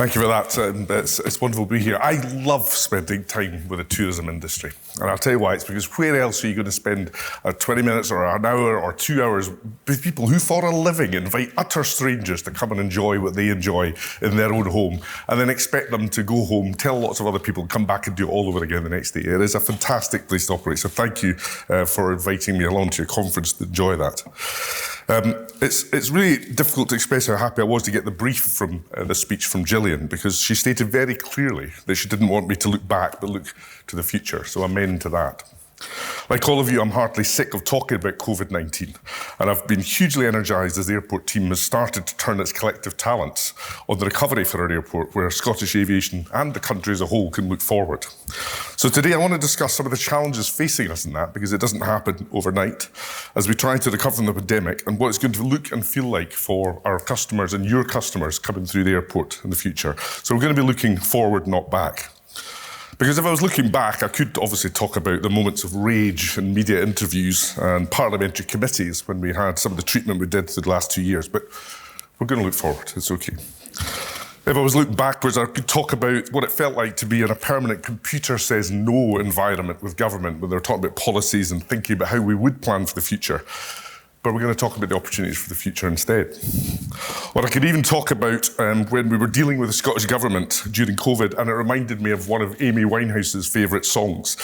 Thank you for that. It's wonderful to be here. I love spending time with the tourism industry. And I'll tell you why. It's because where else are you going to spend 20 minutes or an hour or 2 hours with people who, for a living, invite utter strangers to come and enjoy what they enjoy in their own home and then expect them to go home, tell lots of other people, come back and do it all over again the next day. It is a fantastic place to operate. So thank you for inviting me along to your conference to enjoy that. It's really difficult to express how happy I was to get the brief from the speech from Gillian, because she stated very clearly that she didn't want me to look back but look to the future, so amen to that. Like all of you, I'm heartily sick of talking about COVID-19, and I've been hugely energised as the airport team has started to turn its collective talents on the recovery for our airport, where Scottish aviation and the country as a whole can look forward. So today I want to discuss some of the challenges facing us in that, because it doesn't happen overnight, as we try to recover from the pandemic, and what it's going to look and feel like for our customers and your customers coming through the airport in the future. So we're going to be looking forward, not back. Because if I was looking back, I could obviously talk about the moments of rage and media interviews and parliamentary committees when we had some of the treatment we did through the last 2 years, but we're going to look forward. It's okay. If I was looking backwards, I could talk about what it felt like to be in a permanent computer says no environment with government, when they're talking about policies and thinking about how we would plan for the future. But we're going to talk about the opportunities for the future instead. Or I could even talk about when we were dealing with the Scottish Government during COVID, and it reminded me of one of Amy Winehouse's favourite songs.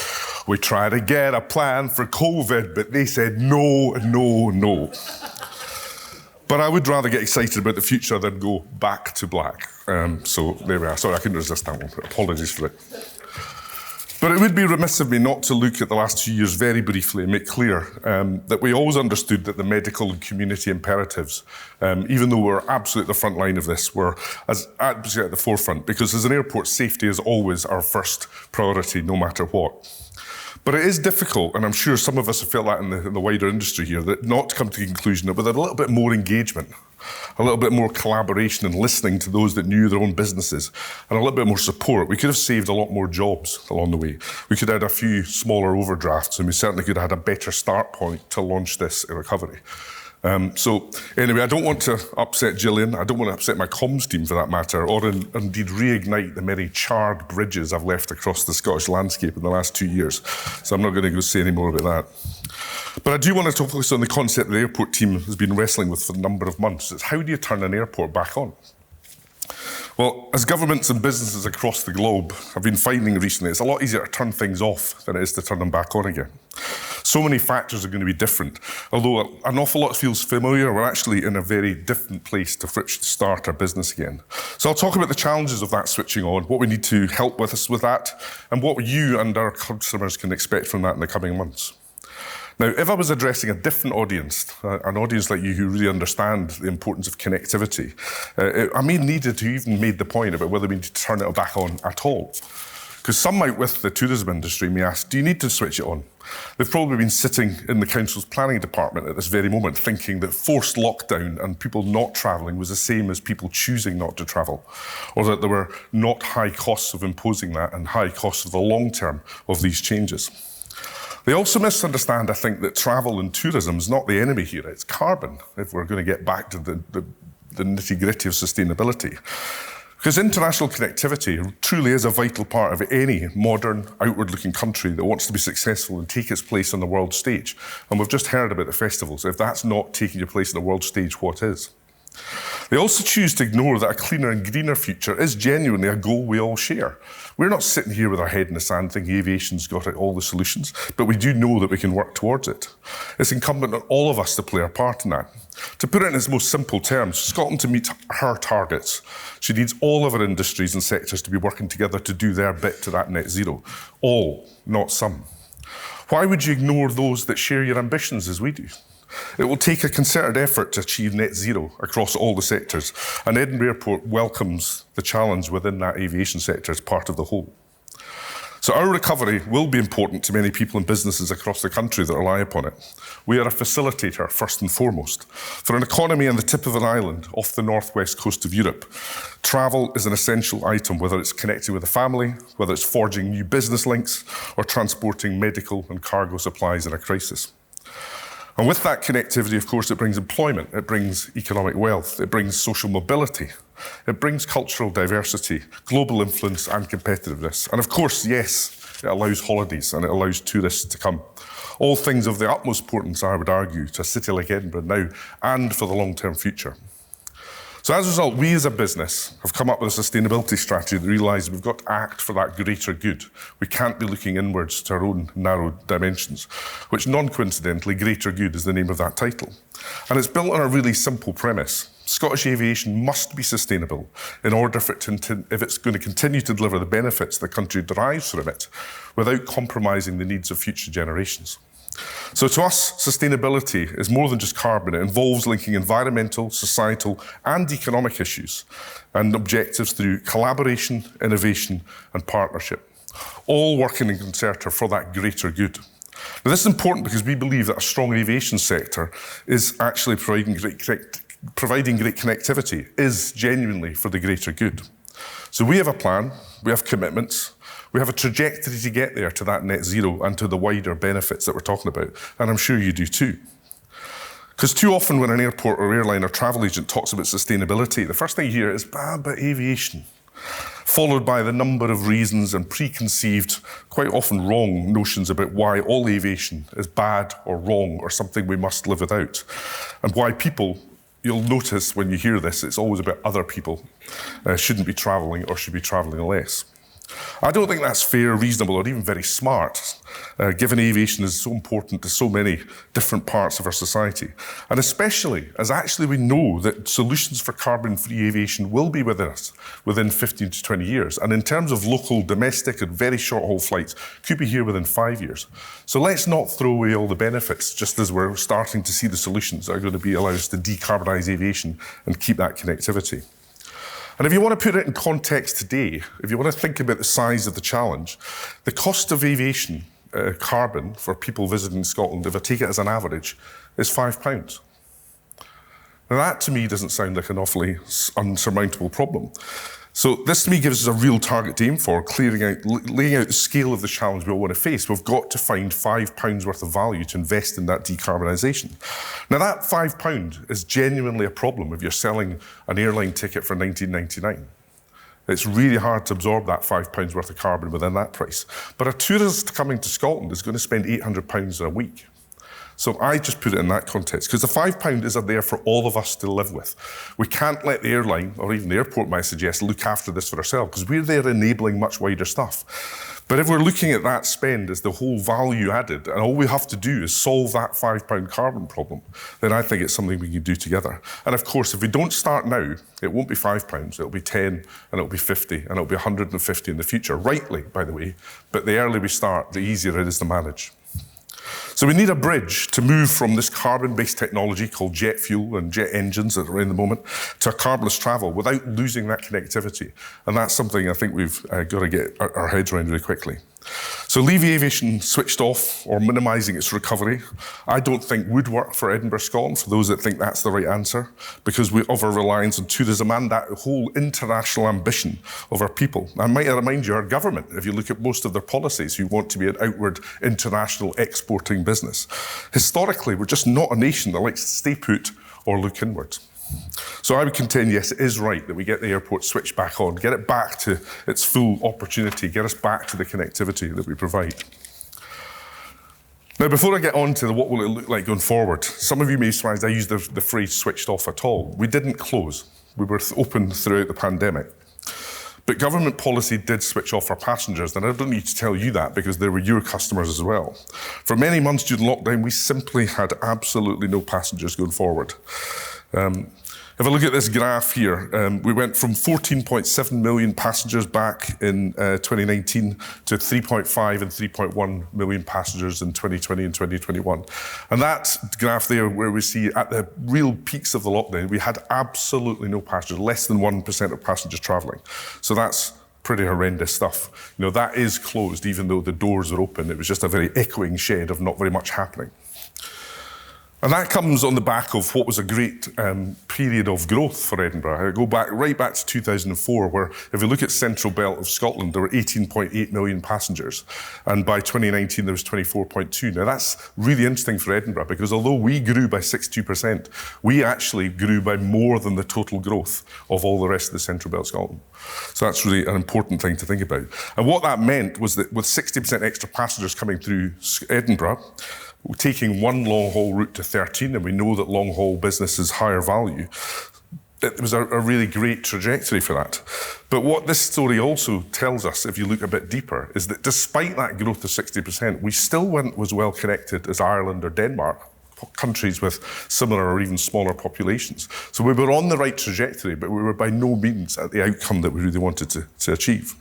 We tried to get a plan for COVID, but they said no, no, no. But I would rather get excited about the future than go back to black. So there we are. Sorry, I couldn't resist that one. Apologies for it. But it would be remiss of me not to look at the last 2 years very briefly and make clear that we always understood that the medical and community imperatives, even though we're absolutely at the front line of this, were absolutely at the forefront, because as an airport, safety is always our first priority, no matter what. But it is difficult, and I'm sure some of us have felt that in the wider industry here, that not to come to the conclusion that with a little bit more engagement, a little bit more collaboration and listening to those that knew their own businesses, and a little bit more support, we could have saved a lot more jobs along the way. We could have had a few smaller overdrafts, and we certainly could have had a better start point to launch this recovery. So anyway, I don't want to upset Gillian. I don't want to upset my comms team for that matter, or indeed reignite the many charred bridges I've left across the Scottish landscape in the last 2 years. So I'm not going to go say any more about that. But I do want to focus on the concept the airport team has been wrestling with for a number of months. It's how do you turn an airport back on? Well, as governments and businesses across the globe have been finding recently, it's a lot easier to turn things off than it is to turn them back on again. So many factors are going to be different. Although an awful lot feels familiar, we're actually in a very different place to which to start our business again. So I'll talk about the challenges of that switching on, what we need to help with us with that, and what you and our customers can expect from that in the coming months. Now, if I was addressing a different audience, an audience like you who really understand the importance of connectivity, I may need to even made the point about whether we need to turn it back on at all. Because some out with the tourism industry may ask, do you need to switch it on? They've probably been sitting in the council's planning department at this very moment thinking that forced lockdown and people not travelling was the same as people choosing not to travel, or that there were not high costs of imposing that and high costs of the long term of these changes. They also misunderstand, I think, that travel and tourism is not the enemy here, it's carbon, if we're going to get back to the nitty-gritty of sustainability. Because international connectivity truly is a vital part of any modern, outward-looking country that wants to be successful and take its place on the world stage. And we've just heard about the festivals. If that's not taking your place on the world stage, what is? They also choose to ignore that a cleaner and greener future is genuinely a goal we all share. We're not sitting here with our head in the sand thinking aviation's got all the solutions, but we do know that we can work towards it. It's incumbent on all of us to play our part in that. To put it in its most simple terms, Scotland to meet her targets, she needs all of our industries and sectors to be working together to do their bit to that net zero. All, not some. Why would you ignore those that share your ambitions as we do? It will take a concerted effort to achieve net zero across all the sectors, and Edinburgh Airport welcomes the challenge within that aviation sector as part of the whole. So our recovery will be important to many people and businesses across the country that rely upon it. We are a facilitator, first and foremost. For an economy on the tip of an island off the northwest coast of Europe, travel is an essential item, whether it's connecting with a family, whether it's forging new business links, or transporting medical and cargo supplies in a crisis. And with that connectivity, of course, it brings employment, it brings economic wealth, it brings social mobility, it brings cultural diversity, global influence and competitiveness. And of course, yes, it allows holidays and it allows tourists to come. All things of the utmost importance, I would argue, to a city like Edinburgh now and for the long-term future. So as a result, we as a business have come up with a sustainability strategy that realises we've got to act for that greater good. We can't be looking inwards to our own narrow dimensions, which non-coincidentally, greater good is the name of that title. And it's built on a really simple premise. Scottish aviation must be sustainable in order for it to, if it's going to continue to deliver the benefits the country derives from it, without compromising the needs of future generations. So to us, sustainability is more than just carbon. It involves linking environmental, societal and economic issues and objectives through collaboration, innovation and partnership, all working in concerto for that greater good. Now this is important because we believe that a strong aviation sector is actually providing great connectivity, is genuinely for the greater good. So we have a plan, we have commitments, we have a trajectory to get there to that net zero and to the wider benefits that we're talking about, and I'm sure you do too. Because too often when an airport or airline or travel agent talks about sustainability, the first thing you hear is, but aviation, followed by the number of reasons and preconceived, quite often wrong notions about why all aviation is bad or wrong or something we must live without, and why people, you'll notice when you hear this, it's always about other people, shouldn't be travelling or should be travelling less. I don't think that's fair, reasonable, or even very smart, given aviation is so important to so many different parts of our society. And especially as actually we know that solutions for carbon-free aviation will be with us within 15 to 20 years. And in terms of local, domestic, and very short-haul flights, could be here within 5 years. So let's not throw away all the benefits, just as we're starting to see the solutions that are going to allow us to decarbonise aviation and keep that connectivity. And if you want to put it in context today, if you want to think about the size of the challenge, the cost of aviation carbon for people visiting Scotland, if I take it as an average, is £5. Now that to me doesn't sound like an awfully unsurmountable problem. So this to me gives us a real target to aim for, laying out the scale of the challenge we all want to face. We've got to find £5 worth of value to invest in that decarbonisation. Now that £5 is genuinely a problem if you're selling an airline ticket for $19.99. It's really hard to absorb that £5 worth of carbon within that price. But a tourist coming to Scotland is going to spend £800 a week. So I just put it in that context, because the £5 is there for all of us to live with. We can't let the airline, or even the airport, might suggest, look after this for ourselves, because we're there enabling much wider stuff. But if we're looking at that spend as the whole value added, and all we have to do is solve that £5 carbon problem, then I think it's something we can do together. And of course, if we don't start now, it won't be £5, it'll be 10, and it'll be 50, and it'll be 150 in the future, rightly, by the way. But the earlier we start, the easier it is to manage. So we need a bridge to move from this carbon-based technology called jet fuel and jet engines that are in the moment to a carbonless travel without losing that connectivity. And that's something I think we've got to get our heads around really quickly. So leave aviation switched off or minimising its recovery, I don't think would work for Edinburgh, Scotland, for those that think that's the right answer, because of our reliance on tourism and that whole international ambition of our people. I might remind you, our government, if you look at most of their policies, who want to be an outward international exporting business. Historically, we're just not a nation that likes to stay put or look inwards. So I would contend, yes, it is right that we get the airport switched back on, get it back to its full opportunity, get us back to the connectivity that we provide. Now, before I get on to what will it look like going forward, some of you may be surprised I used the phrase switched off at all. We didn't close. We were open throughout the pandemic. But government policy did switch off our passengers, and I don't need to tell you that because they were your customers as well. For many months during lockdown, we simply had absolutely no passengers going forward. If I look at this graph here, we went from 14.7 million passengers back in 2019 to 3.5 and 3.1 million passengers in 2020 and 2021. And that graph there, where we see at the real peaks of the lockdown, we had absolutely no passengers, less than 1% of passengers travelling. So that's pretty horrendous stuff. You know, that is closed, even though the doors are open. It was just a very echoing shed of not very much happening. And that comes on the back of what was a great period of growth for Edinburgh. I go right back to 2004, where if you look at Central Belt of Scotland, there were 18.8 million passengers. And by 2019, there was 24.2. Now, that's really interesting for Edinburgh, because although we grew by 62%, we actually grew by more than the total growth of all the rest of the Central Belt of Scotland. So that's really an important thing to think about. And what that meant was that with 60% extra passengers coming through Edinburgh, taking one long-haul route to 13, and we know that long-haul business is higher value, it was a really great trajectory for that. But what this story also tells us, if you look a bit deeper, is that despite that growth of 60%, we still weren't as well connected as Ireland or Denmark, countries with similar or even smaller populations. So we were on the right trajectory, but we were by no means at the outcome that we really wanted to achieve.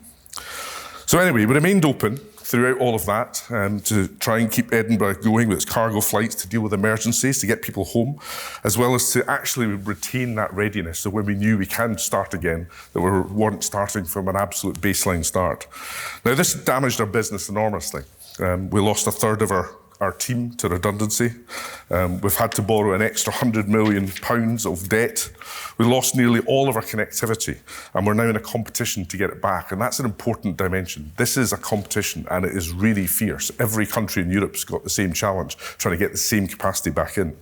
So anyway, we remained open throughout all of that to try and keep Edinburgh going with its cargo flights, to deal with emergencies, to get people home, as well as to actually retain that readiness. So when we knew we can start again, that we weren't starting from an absolute baseline start. Now, this damaged our business enormously. We lost a third of our team to redundancy. We've had to borrow an extra £100 million of debt. We lost nearly all of our connectivity, and we're now in a competition to get it back. And that's an important dimension. This is a competition, and it is really fierce. Every country in Europe's got the same challenge, trying to get the same capacity back in.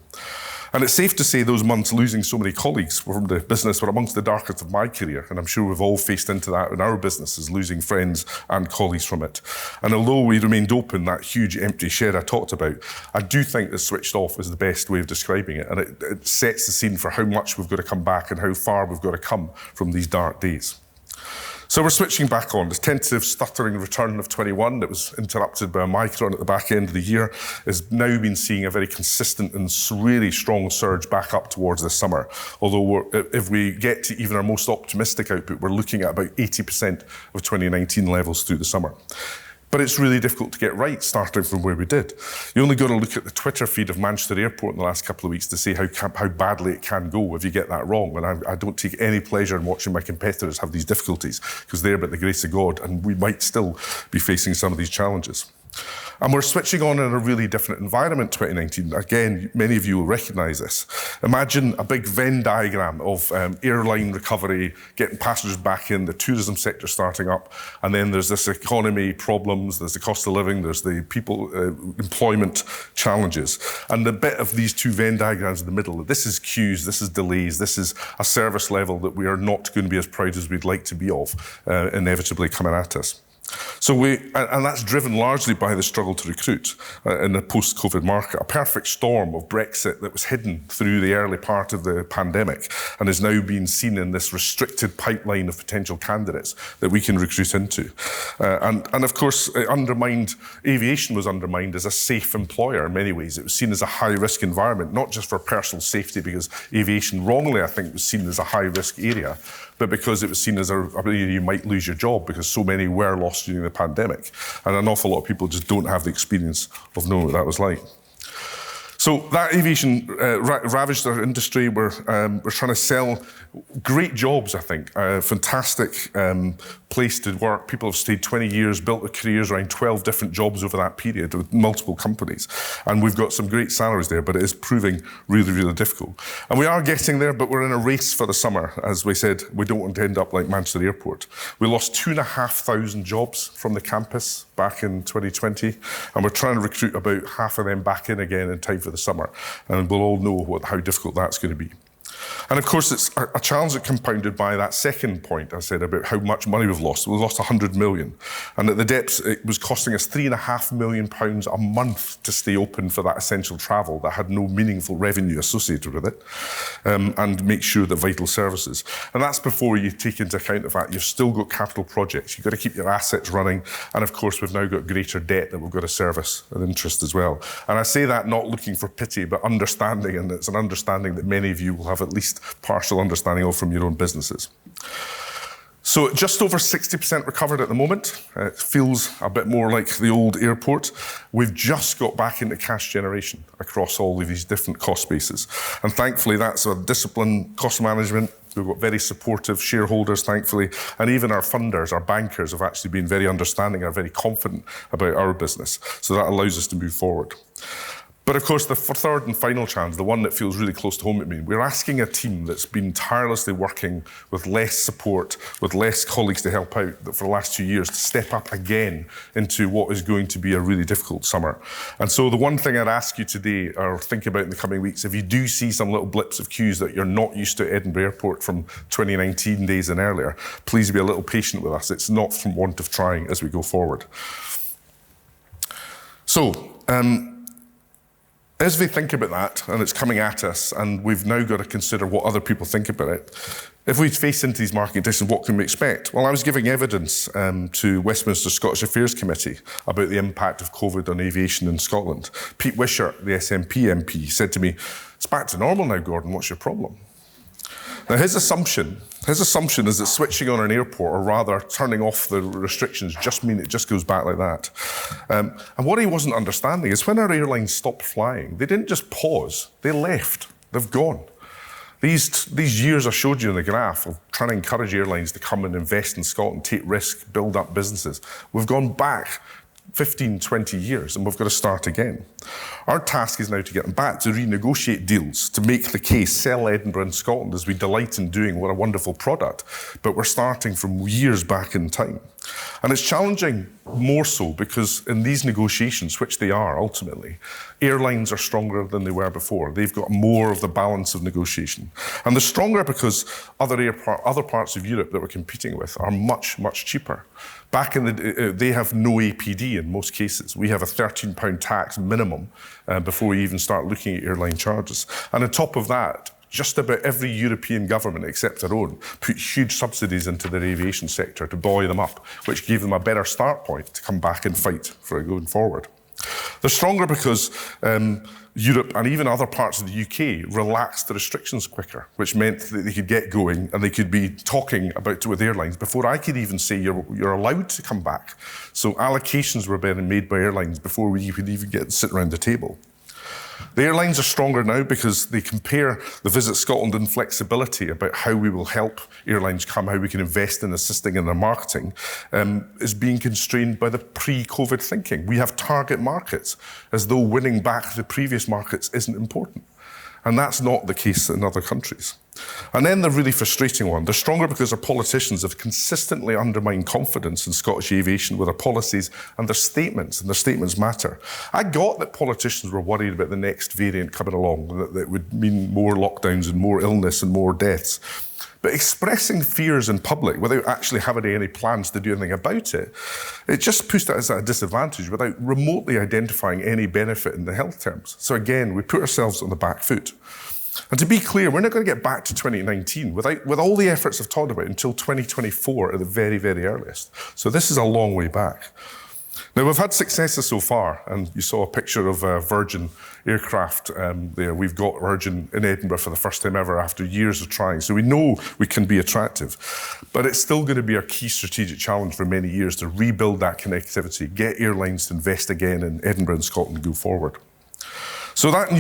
And it's safe to say those months losing so many colleagues from the business were amongst the darkest of my career. And I'm sure we've all faced into that in our businesses, losing friends and colleagues from it. And although we remained open, that huge empty shed I talked about, I do think that switched off is the best way of describing it. And it sets the scene for how much we've got to come back and how far we've got to come from these dark days. So we're switching back on. This tentative stuttering return of 21 that was interrupted by a Omicron at the back end of the year has now been seeing a very consistent and really strong surge back up towards the summer. Although if we get to even our most optimistic output, we're looking at about 80% of 2019 levels through the summer. But it's really difficult to get right, starting from where we did. You only got to look at the Twitter feed of Manchester Airport in the last couple of weeks to see how badly it can go if you get that wrong. And I don't take any pleasure in watching my competitors have these difficulties, because they're but the grace of God, and we might still be facing some of these challenges. And we're switching on in a really different environment, 2019. Again, many of you will recognise this. Imagine a big Venn diagram of airline recovery, getting passengers back in, the tourism sector starting up, and then there's this economy problems, there's the cost of living, there's the people employment challenges. And the bit of these two Venn diagrams in the middle, this is queues, this is delays, this is a service level that we are not going to be as proud as we'd like to be of, inevitably coming at us. So and that's driven largely by the struggle to recruit in the post-COVID market, a perfect storm of Brexit that was hidden through the early part of the pandemic and is now being seen in this restricted pipeline of potential candidates that we can recruit into. And of course, aviation was undermined as a safe employer in many ways. It was seen as a high-risk environment, not just for personal safety, because aviation wrongly, I think, was seen as a high-risk area, but because it was seen as you might lose your job because so many were lost during the pandemic. And an awful lot of people just don't have the experience of knowing what that was like. So that aviation ravaged our industry. We're trying to sell great jobs, I think. Fantastic place to work. People have stayed 20 years, built their careers around 12 different jobs over that period with multiple companies. And we've got some great salaries there, but it is proving really, really difficult. And we are getting there, but we're in a race for the summer. As we said, we don't want to end up like Manchester Airport. We lost 2,500 jobs from the campus back in 2020, and we're trying to recruit about half of them back in again in time for the summer. And we'll all know how difficult that's going to be. And of course, it's a challenge that compounded by that second point I said about how much money we've lost. We've lost 100 million. And at the depths, it was costing us £3.5 million a month to stay open for that essential travel that had no meaningful revenue associated with it, and make sure that vital services. And that's before you take into account the fact you've still got capital projects. You've got to keep your assets running. And of course, we've now got greater debt that we've got to service and interest as well. And I say that not looking for pity, but understanding. And it's an understanding that many of you will have at least partial understanding of from your own businesses. So just over 60% recovered at the moment. It feels a bit more like the old airport. We've just got back into cash generation across all of these different cost bases. And thankfully, that's a disciplined cost management. We've got very supportive shareholders, thankfully, and even our funders, our bankers, have actually been very understanding, are very confident about our business. So that allows us to move forward. But of course, the third and final challenge, the one that feels really close to home at me, we're asking a team that's been tirelessly working with less support, with less colleagues to help out for the last 2 years, to step up again into what is going to be a really difficult summer. And so the one thing I'd ask you today, or think about in the coming weeks, if you do see some little blips of queues that you're not used to at Edinburgh Airport from 2019 days and earlier, please be a little patient with us. It's not from want of trying as we go forward. So, as we think about that, and it's coming at us, and we've now got to consider what other people think about it, if we face into these market conditions, what can we expect? Well, I was giving evidence to Westminster Scottish Affairs Committee about the impact of COVID on aviation in Scotland. Pete Wishart, the SNP MP, said to me, "It's back to normal now, Gordon, what's your problem?" Now, his assumption is that switching on an airport, or rather turning off the restrictions, just mean it just goes back like that. And what he wasn't understanding is when our airlines stopped flying, they didn't just pause, they left, they've gone. These years I showed you in the graph of trying to encourage airlines to come and invest in Scotland, take risks, build up businesses, we've gone back 15, 20 years, and we've got to start again. Our task is now to get them back, to renegotiate deals, to make the case, sell Edinburgh and Scotland as we delight in doing. What a wonderful product. But we're starting from years back in time. And it's challenging more so because in these negotiations, which they are ultimately, airlines are stronger than they were before. They've got more of the balance of negotiation. And they're stronger because other parts of Europe that we're competing with are much, much cheaper. Back in they have no APD in most cases. We have a £13 tax minimum before you even start looking at airline charges. And on top of that, just about every European government except our own put huge subsidies into their aviation sector to buoy them up, which gave them a better start point to come back and fight for it going forward. They're stronger because Europe and even other parts of the UK relaxed the restrictions quicker, which meant that they could get going and they could be talking about with airlines before I could even say you're allowed to come back. So allocations were being made by airlines before we could even get to sit around the table. The airlines are stronger now because they compare the Visit Scotland inflexibility about how we will help airlines come, how we can invest in assisting in their marketing, is being constrained by the pre-COVID thinking. We have target markets, as though winning back the previous markets isn't important. And that's not the case in other countries. And then the really frustrating one, they're stronger because our politicians have consistently undermined confidence in Scottish aviation with their policies and their statements matter. I got that politicians were worried about the next variant coming along, that would mean more lockdowns and more illness and more deaths. But expressing fears in public without actually having any plans to do anything about it, it just puts us at a disadvantage without remotely identifying any benefit in the health terms. So again, we put ourselves on the back foot. And to be clear, we're not going to get back to 2019 with all the efforts I've talked about until 2024 at the very, very earliest. So this is a long way back. Now, we've had successes so far, and you saw a picture of Virgin aircraft there. We've got Virgin in Edinburgh for the first time ever after years of trying. So we know we can be attractive. But it's still going to be our key strategic challenge for many years to rebuild that connectivity, get airlines to invest again in Edinburgh and Scotland and go forward. So that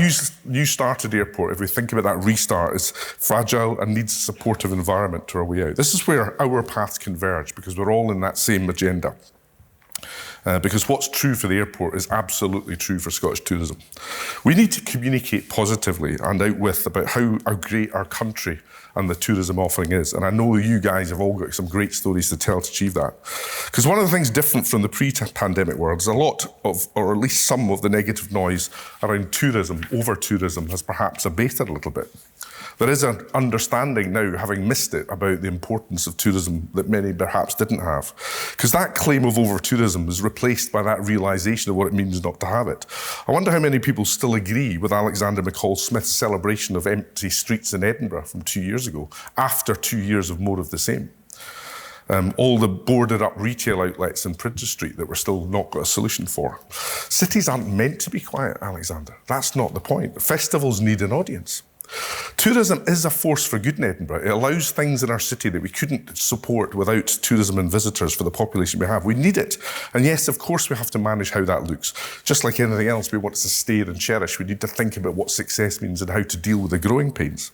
new started airport, if we think about that restart, is fragile and needs a supportive environment to our way out. This is where our paths converge because we're all in that same agenda. Because what's true for the airport is absolutely true for Scottish tourism. We need to communicate positively and out with about how great our country and the tourism offering is. And I know you guys have all got some great stories to tell to achieve that. Because one of the things different from the pre-pandemic world is a lot of, or at least some of the negative noise around tourism, over-tourism, has perhaps abated a little bit. There is an understanding now, having missed it, about the importance of tourism that many perhaps didn't have. Because that claim of over-tourism is replaced by that realisation of what it means not to have it. I wonder how many people still agree with Alexander McCall Smith's celebration of empty streets in Edinburgh from 2 years ago, after 2 years of more of the same. All the boarded up retail outlets in Princes Street that we're still not got a solution for. Cities aren't meant to be quiet, Alexander. That's not the point. Festivals need an audience. Tourism is a force for good in Edinburgh. It allows things in our city that we couldn't support without tourism and visitors for the population we have. We need it. And yes, of course, we have to manage how that looks. Just like anything else we want to sustain and cherish, we need to think about what success means and how to deal with the growing pains.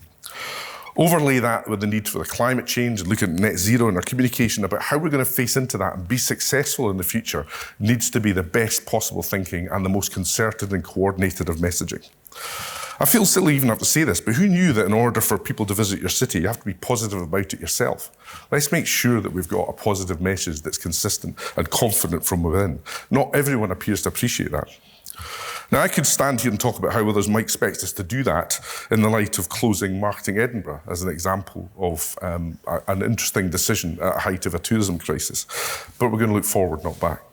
Overlay that with the need for the climate change and look at net zero, and our communication about how we're going to face into that and be successful in the future needs to be the best possible thinking and the most concerted and coordinated of messaging. I feel silly even have to say this, but who knew that in order for people to visit your city, you have to be positive about it yourself? Let's make sure that we've got a positive message that's consistent and confident from within. Not everyone appears to appreciate that. Now, I could stand here and talk about how others might expect us to do that in the light of closing Marketing Edinburgh as an example of an interesting decision at the height of a tourism crisis. But we're going to look forward, not back.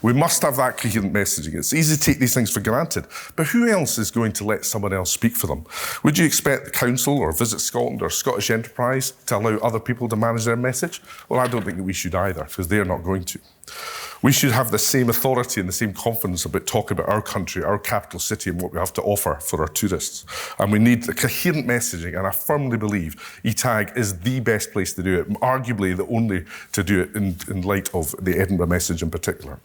We must have that coherent messaging. It's easy to take these things for granted, but who else is going to let someone else speak for them? Would you expect the Council or Visit Scotland or Scottish Enterprise to allow other people to manage their message? Well, I don't think that we should either, because they're not going to. We should have the same authority and the same confidence about talking about our country, our capital city, and what we have to offer for our tourists. And we need the coherent messaging, and I firmly believe ETAG is the best place to do it, arguably the only to do it in light of the Edinburgh message in particular.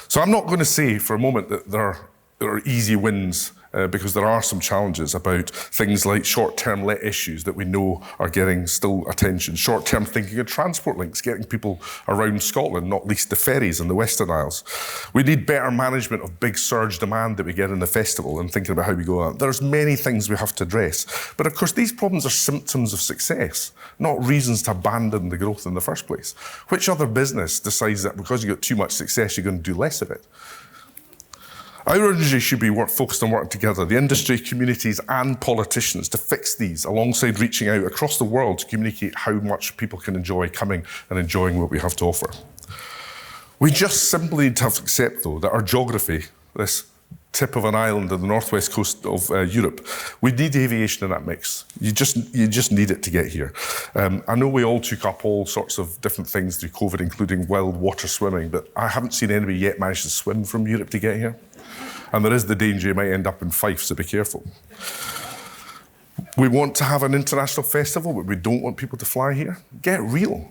So I'm not going to say for a moment that there are easy wins, because there are some challenges about things like short-term let issues that we know are getting still attention, short-term thinking of transport links, getting people around Scotland, not least the ferries and the Western Isles. We need better management of big surge demand that we get in the festival and thinking about how we go on. There's many things we have to address. But of course, these problems are symptoms of success, not reasons to abandon the growth in the first place. Which other business decides that because you got too much success, you're going to do less of it? Our industry should be focused on working together, the industry, communities and politicians, to fix these, alongside reaching out across the world to communicate how much people can enjoy coming and enjoying what we have to offer. We just simply need to accept, though, that our geography, this tip of an island on the northwest coast of Europe, we need aviation in that mix. You just need it to get here. I know we all took up all sorts of different things through COVID, including wild water swimming, but I haven't seen anybody yet manage to swim from Europe to get here. And there is the danger you might end up in Fife, so be careful. We want to have an international festival, but we don't want people to fly here. Get real.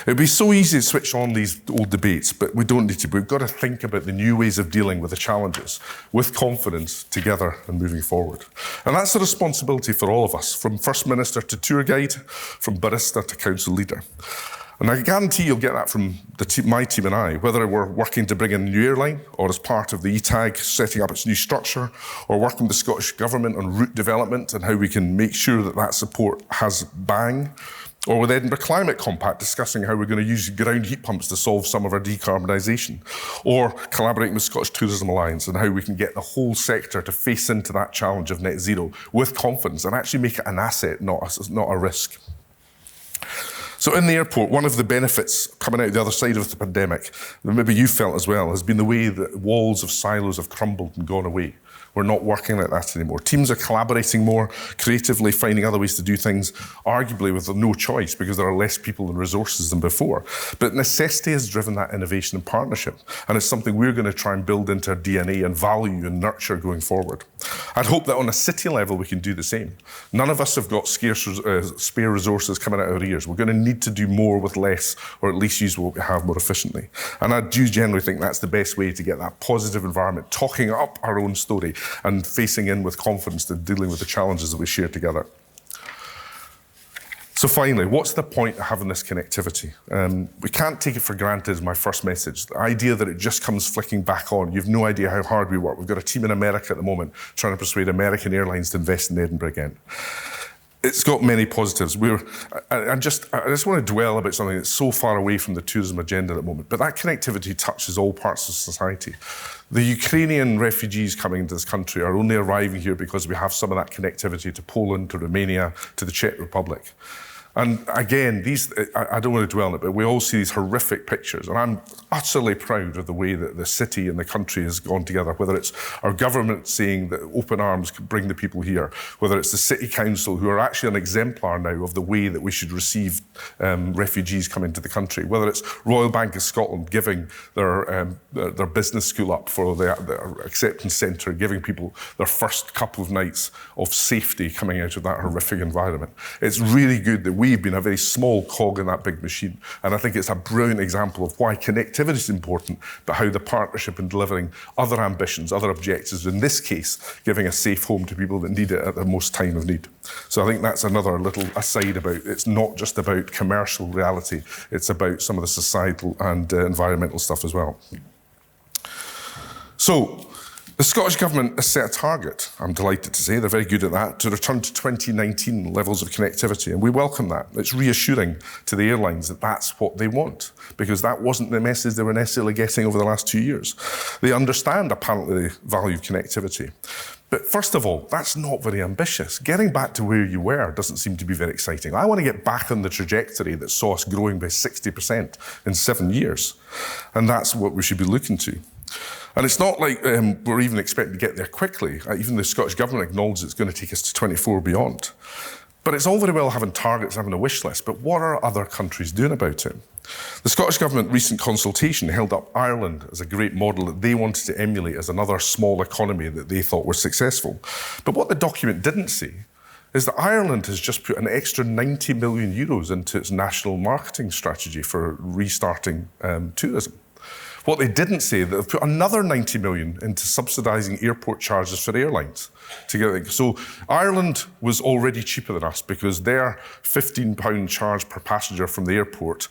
It'd be so easy to switch on these old debates, but we don't need to. We've got to think about the new ways of dealing with the challenges with confidence, together and moving forward. And that's a responsibility for all of us, from First Minister to tour guide, from barista to council leader. And I guarantee you'll get that from my team and I, whether we're working to bring in a new airline or as part of the ETAG setting up its new structure, or working with the Scottish Government on route development and how we can make sure that that support has bang, or with Edinburgh Climate Compact discussing how we're going to use ground heat pumps to solve some of our decarbonisation, or collaborating with Scottish Tourism Alliance and how we can get the whole sector to face into that challenge of net zero with confidence and actually make it an asset, not a risk. So in the airport, one of the benefits coming out the other side of the pandemic, that maybe you felt as well, has been the way that walls of silos have crumbled and gone away. We're not working like that anymore. Teams are collaborating more creatively, finding other ways to do things, arguably with no choice because there are less people and resources than before. But necessity has driven that innovation and partnership, and it's something we're going to try and build into our DNA and value and nurture going forward. I'd hope that on a city level we can do the same. None of us have got spare resources coming out of our ears. We're going to need to do more with less, or at least use what we have more efficiently. And I do generally think that's the best way to get that positive environment, talking up our own story and facing in with confidence and dealing with the challenges that we share together. So finally, what's the point of having this connectivity? We can't take it for granted, is my first message. The idea that it just comes flicking back on. You've no idea how hard we work. We've got a team in America at the moment trying to persuade American airlines to invest in Edinburgh again. It's got many positives. I just want to dwell about something that's so far away from the tourism agenda at the moment, but that connectivity touches all parts of society. The Ukrainian refugees coming into this country are only arriving here because we have some of that connectivity to Poland, to Romania, to the Czech Republic. And again, I don't want to dwell on it, but we all see these horrific pictures. And I'm utterly proud of the way that the city and the country has gone together, whether it's our government saying that open arms can bring the people here, whether it's the city council, who are actually an exemplar now of the way that we should receive refugees coming to the country, whether it's Royal Bank of Scotland giving their business school up for their acceptance centre, giving people their first couple of nights of safety coming out of that horrific environment. It's really good that we we've been a very small cog in that big machine. And I think it's a brilliant example of why connectivity is important, but how the partnership in delivering other ambitions, other objectives, in this case, giving a safe home to people that need it at the most time of need. So I think that's another little aside about, it's not just about commercial reality, it's about some of the societal and environmental stuff as well. So, the Scottish Government has set a target, I'm delighted to say, they're very good at that, to return to 2019 levels of connectivity, and we welcome that. It's reassuring to the airlines that that's what they want, because that wasn't the message they were necessarily getting over the last 2 years. They understand, apparently, the value of connectivity. But first of all, that's not very ambitious. Getting back to where you were doesn't seem to be very exciting. I want to get back on the trajectory that saw us growing by 60% in 7 years, and that's what we should be looking to. And it's not like we're even expecting to get there quickly. Even the Scottish Government acknowledges it's going to take us to 24 beyond. But it's all very well having targets, having a wish list, but what are other countries doing about it? The Scottish Government recent consultation held up Ireland as a great model that they wanted to emulate as another small economy that they thought was successful. But what the document didn't say is that Ireland has just put an extra 90 million euros into its national marketing strategy for restarting tourism. What they didn't say, that they've put another 90 million into subsidising airport charges for airlines. So Ireland was already cheaper than us because their £15 charge per passenger from the airport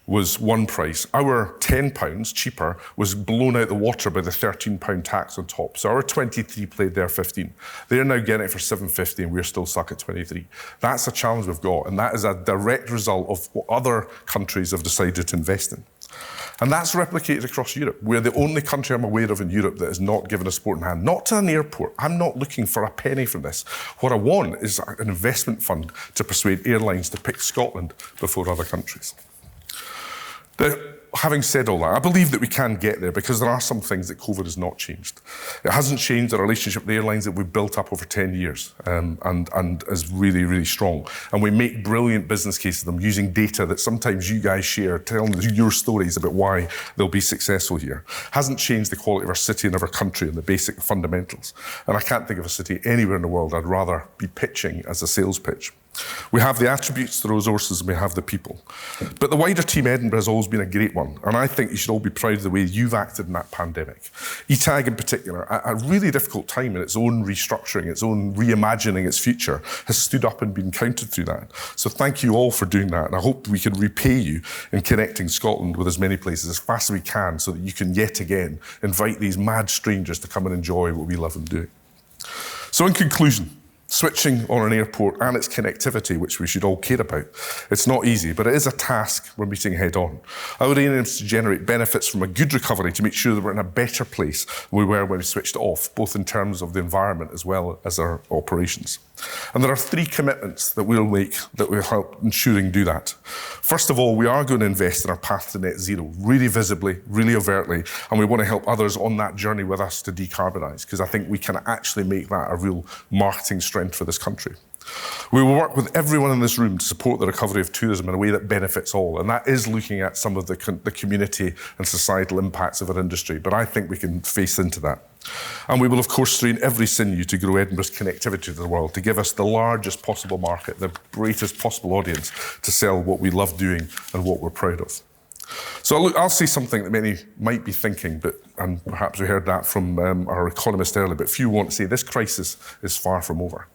was one price. Our £10 cheaper was blown out the water by the £13 tax on top. So our 23 played their 15. They're now getting it for £7.50 and we're still stuck at 23. That's a challenge we've got, and that is a direct result of what other countries have decided to invest in. And that's replicated across Europe. We're the only country I'm aware of in Europe that has not given a supporting hand, not to an airport. I'm not looking for a penny from this. What I want is an investment fund to persuade airlines to pick Scotland before other countries. Having said all that, I believe that we can get there because there are some things that COVID has not changed. It hasn't changed the relationship with the airlines that we've built up over 10 years and is really, really strong. And we make brilliant business cases of them using data that sometimes you guys share, telling your stories about why they'll be successful here. Hasn't changed the quality of our city and of our country and the basic fundamentals. And I can't think of a city anywhere in the world I'd rather be pitching as a sales pitch. We have the attributes, the resources, and we have the people. But the wider Team Edinburgh has always been a great one, and I think you should all be proud of the way you've acted in that pandemic. ETAG in particular, at a really difficult time in its own restructuring, its own reimagining its future, has stood up and been counted through that. So thank you all for doing that, and I hope we can repay you in connecting Scotland with as many places as fast as we can so that you can yet again invite these mad strangers to come and enjoy what we love and do. So in conclusion, switching on an airport and its connectivity, which we should all care about. It's not easy, but it is a task we're meeting head on. Our aim is to generate benefits from a good recovery to make sure that we're in a better place than we were when we switched off, both in terms of the environment as well as our operations. And there are 3 commitments that we'll make that will help ensuring do that. First of all, we are going to invest in our path to net zero, really visibly, really overtly, and we want to help others on that journey with us to decarbonise, because I think we can actually make that a real marketing strength for this country. We will work with everyone in this room to support the recovery of tourism in a way that benefits all, and that is looking at some of the community and societal impacts of our industry, but I think we can face into that. And we will, of course, strain every sinew to grow Edinburgh's connectivity to the world, to give us the largest possible market, the greatest possible audience to sell what we love doing and what we're proud of. So look, I'll say something that many might be thinking, and perhaps we heard that from our economist earlier, but few want to say this crisis is far from over.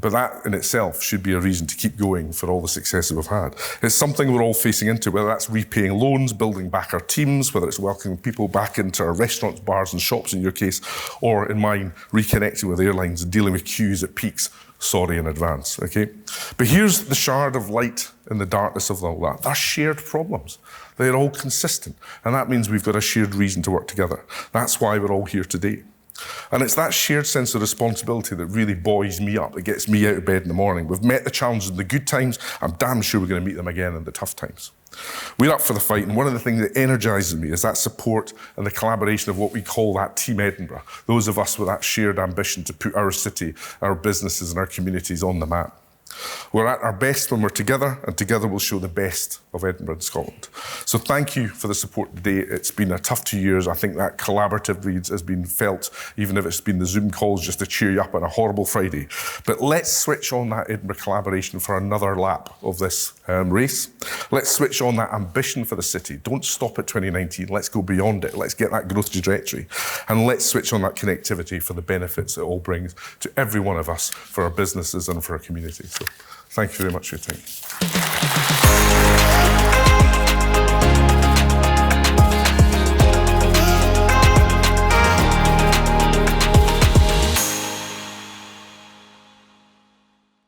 But that in itself should be a reason to keep going for all the successes we've had. It's something we're all facing into, whether that's repaying loans, building back our teams, whether it's welcoming people back into our restaurants, bars and shops in your case, or in mine, reconnecting with airlines and dealing with queues at peaks. Sorry in advance, okay? But here's the shard of light in the darkness of all that. They're shared problems. They're all consistent. And that means we've got a shared reason to work together. That's why we're all here today. And it's that shared sense of responsibility that really buoys me up, that gets me out of bed in the morning. We've met the challenges in the good times. I'm damn sure we're going to meet them again in the tough times. We're up for the fight, and one of the things that energises me is that support and the collaboration of what we call that Team Edinburgh, those of us with that shared ambition to put our city, our businesses and our communities on the map. We're at our best when we're together, and together we'll show the best of Edinburgh and Scotland. So thank you for the support today. It's been a tough 2 years. I think that collaborative lead has been felt, even if it's been the Zoom calls just to cheer you up on a horrible Friday. But let's switch on that Edinburgh collaboration for another lap of this race. Let's switch on that ambition for the city. Don't stop at 2019. Let's go beyond it. Let's get that growth trajectory. And let's switch on that connectivity for the benefits it all brings to every one of us, for our businesses and for our community. So thank you very much for your time.